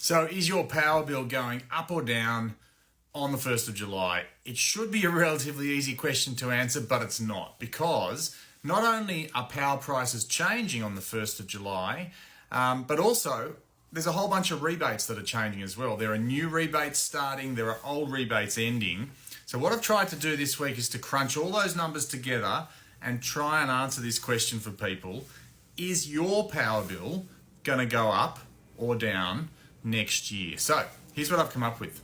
So is your power bill going up or down on the 1st of July? It should be a relatively easy question to answer, but it's not, because not only are power prices changing on the 1st of July, but also there's a whole bunch of rebates that are changing as well. There are new rebates starting, there are old rebates ending. So what I've tried to do this week is to crunch all those numbers together and try and answer this question for people. Is your power bill going to go up or down next year? So here's what I've come up with.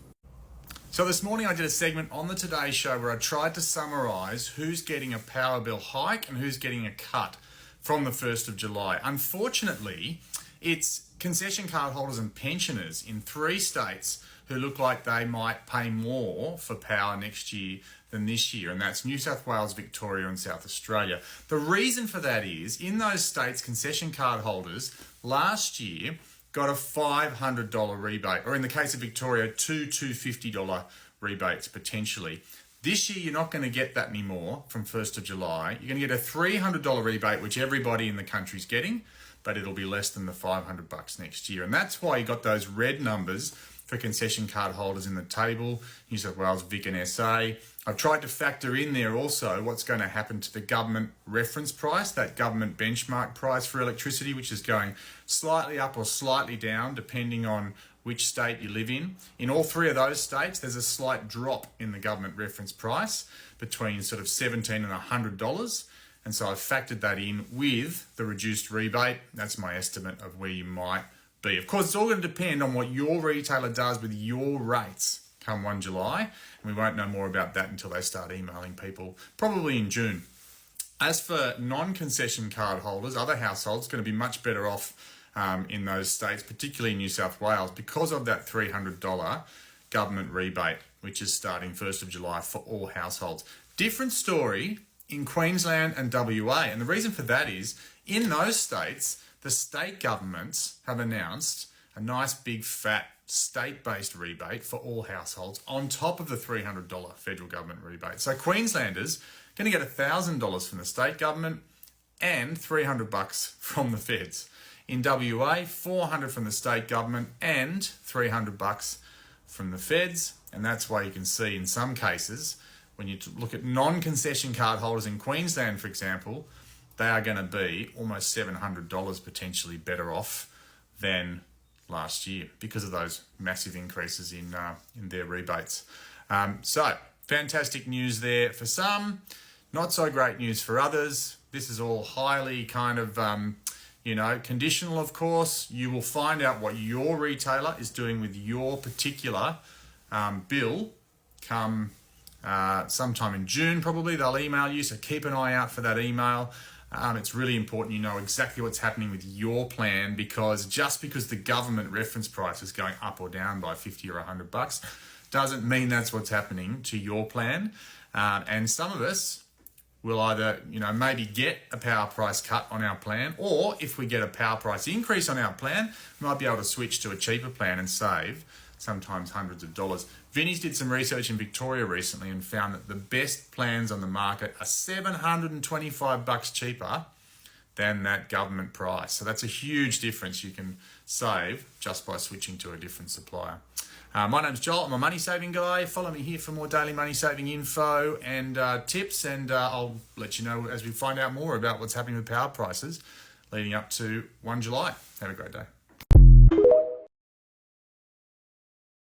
So this morning I did a segment on the Today Show where I tried to summarise who's getting a power bill hike and who's getting a cut from the 1st of July. Unfortunately, it's concession card holders and pensioners in 3 states who look like they might pay more for power next year than this year, and that's New South Wales, Victoria and South Australia. The reason for that is, in those states, concession card holders last year got a $500 rebate, or in the case of Victoria, two $250 rebates potentially. This year, you're not going to get that anymore from 1st of July. You're going to get a $300 rebate, which everybody in the country's getting, but it'll be less than the $500 next year. And that's why you got those red numbers for concession card holders in the table, New South Wales, Vic and SA. I've tried to factor in there also what's going to happen to the government reference price, that government benchmark price for electricity, which is going slightly up or slightly down depending on which state you live in. In all 3 of those states, there's a slight drop in the government reference price between sort of $17 and $100. And so I've factored that in with the reduced rebate. That's my estimate of where you might be. Of course, it's all going to depend on what your retailer does with your rates come 1 July. And we won't know more about that until they start emailing people, probably in June. As for non-concession card holders, other households are going to be much better off in those states, particularly in New South Wales, because of that $300 government rebate, which is starting 1st of July for all households. Different story in Queensland and WA. And the reason for that is, in those states, the state governments have announced a nice big fat state-based rebate for all households on top of the $300 federal government rebate. So Queenslanders are going to get $1,000 from the state government and $300 from the feds. In WA, $400 from the state government and $300 from the feds. And that's why you can see in some cases, when you look at non-concession card holders in Queensland, for example, they are going to be almost $700 potentially better off than last year because of those massive increases in their rebates. So fantastic news there for some, not so great news for others. This is all highly kind of, conditional, of course. You will find out what your retailer is doing with your particular bill come sometime in June, probably. They'll email you, so keep an eye out for that email. It's really important you know exactly what's happening with your plan, because just because the government reference price is going up or down by $50 or $100 doesn't mean that's what's happening to your plan. And some of us will either, maybe get a power price cut on our plan, or if we get a power price increase on our plan, we might be able to switch to a cheaper plan and save sometimes hundreds of dollars. Vinny's did some research in Victoria recently and found that the best plans on the market are $725 cheaper than that government price. So that's a huge difference you can save just by switching to a different supplier. My name's Joel. I'm a money saving guy. Follow me here for more daily money saving info and tips, and I'll let you know as we find out more about what's happening with power prices leading up to 1 July. Have a great day.